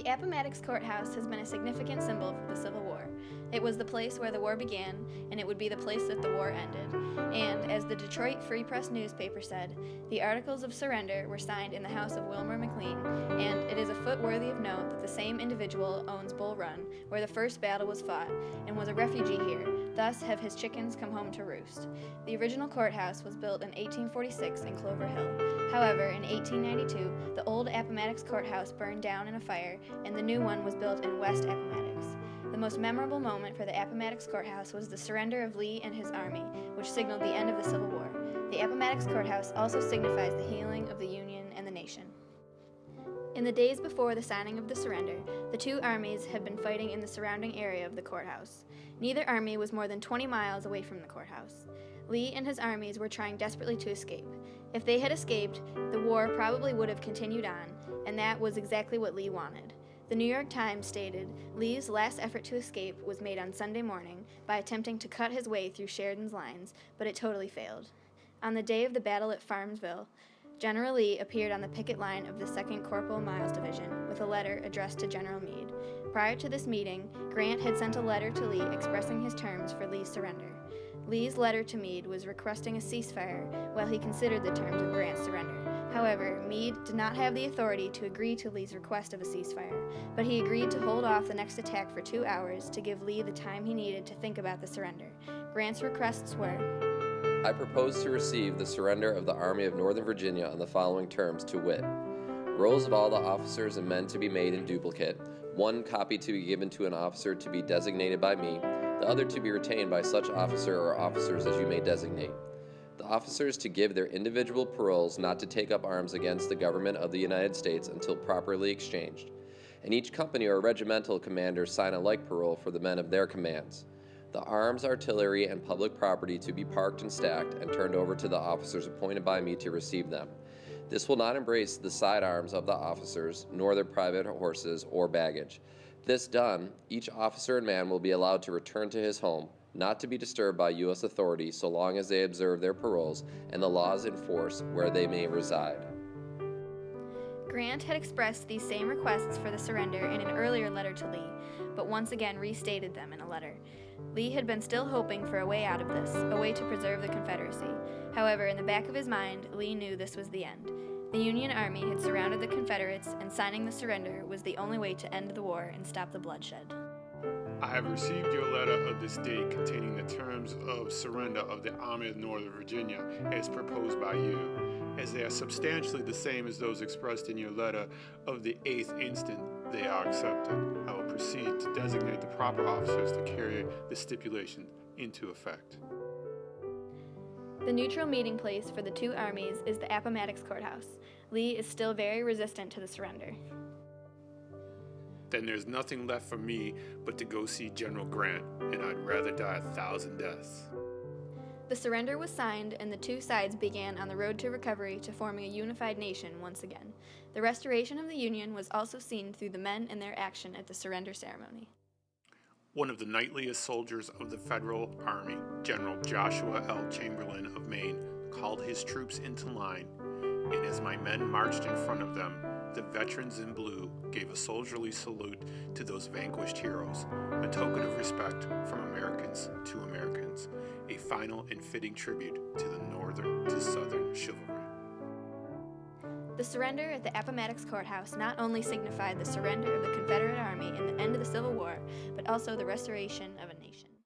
The Appomattox Courthouse has been a significant symbol for the Civil War. It was the place where the war began, and it would be the place that the war ended. And, as the Detroit Free Press newspaper said, the Articles of Surrender were signed in the house of Wilmer McLean, and it is a foot worthy of note that the same individual owns Bull Run, where the first battle was fought, and was a refugee here, thus have his chickens come home to roost. The original courthouse was built in 1846 in Clover Hill. However, in 1892, the old Appomattox Courthouse burned down in a fire, and the new one was built in West Appomattox. The most memorable moment for the Appomattox Courthouse was the surrender of Lee and his army, which signaled the end of the Civil War. The Appomattox Courthouse also signifies the healing of the Union and the nation. In the days before the signing of the surrender, the two armies had been fighting in the surrounding area of the courthouse. Neither army was more than 20 miles away from the courthouse. Lee and his armies were trying desperately to escape. If they had escaped, the war probably would have continued on, and that was exactly what Lee wanted. The New York Times stated, Lee's last effort to escape was made on Sunday morning by attempting to cut his way through Sheridan's lines, but it totally failed. On the day of the battle at Farmsville, General Lee appeared on the picket line of the 2nd Corporal Miles Division with a letter addressed to General Meade. Prior to this meeting, Grant had sent a letter to Lee expressing his terms for Lee's surrender. Lee's letter to Meade was requesting a ceasefire while he considered the terms of Grant's surrender. However, Meade did not have the authority to agree to Lee's request of a ceasefire, but he agreed to hold off the next attack for 2 hours to give Lee the time he needed to think about the surrender. Grant's requests were, I propose to receive the surrender of the Army of Northern Virginia on the following terms, to wit: rolls of all the officers and men to be made in duplicate, 1 copy to be given to an officer to be designated by me, the other to be retained by such officer or officers as you may designate. The officers to give their individual paroles not to take up arms against the government of the United States until properly exchanged, and each company or regimental commander sign a like parole for the men of their commands. The arms, artillery, and public property to be parked and stacked and turned over to the officers appointed by me to receive them. This will not embrace the sidearms of the officers, nor their private horses or baggage. This done, each officer and man will be allowed to return to his home, not to be disturbed by U.S. authorities so long as they observe their paroles and the laws in force where they may reside. Grant had expressed these same requests for the surrender in an earlier letter to Lee, but once again restated them in a letter. Lee had been still hoping for a way out of this, a way to preserve the Confederacy. However, in the back of his mind, Lee knew this was the end. The Union Army had surrounded the Confederates, and signing the surrender was the only way to end the war and stop the bloodshed. I have received your letter of this date containing the terms of surrender of the Army of Northern Virginia as proposed by you. As they are substantially the same as those expressed in your letter of the 8th instant, they are accepted. I will proceed to designate the proper officers to carry the stipulation into effect. The neutral meeting place for the two armies is the Appomattox Courthouse. Lee is still very resistant to the surrender. Then there's nothing left for me but to go see General Grant, and I'd rather die 1,000 deaths. The surrender was signed, and the two sides began on the road to recovery to forming a unified nation once again. The restoration of the Union was also seen through the men and their action at the surrender ceremony. One of the knightliest soldiers of the Federal Army, General Joshua L. Chamberlain of Maine, called his troops into line, and as my men marched in front of them, the veterans in blue gave a soldierly salute to those vanquished heroes, a token of respect from Americans to Americans, a final and fitting tribute to the Northern to Southern chivalry. The surrender at the Appomattox Courthouse not only signified the surrender of the Confederate Army and the end of the Civil War, but also the restoration of a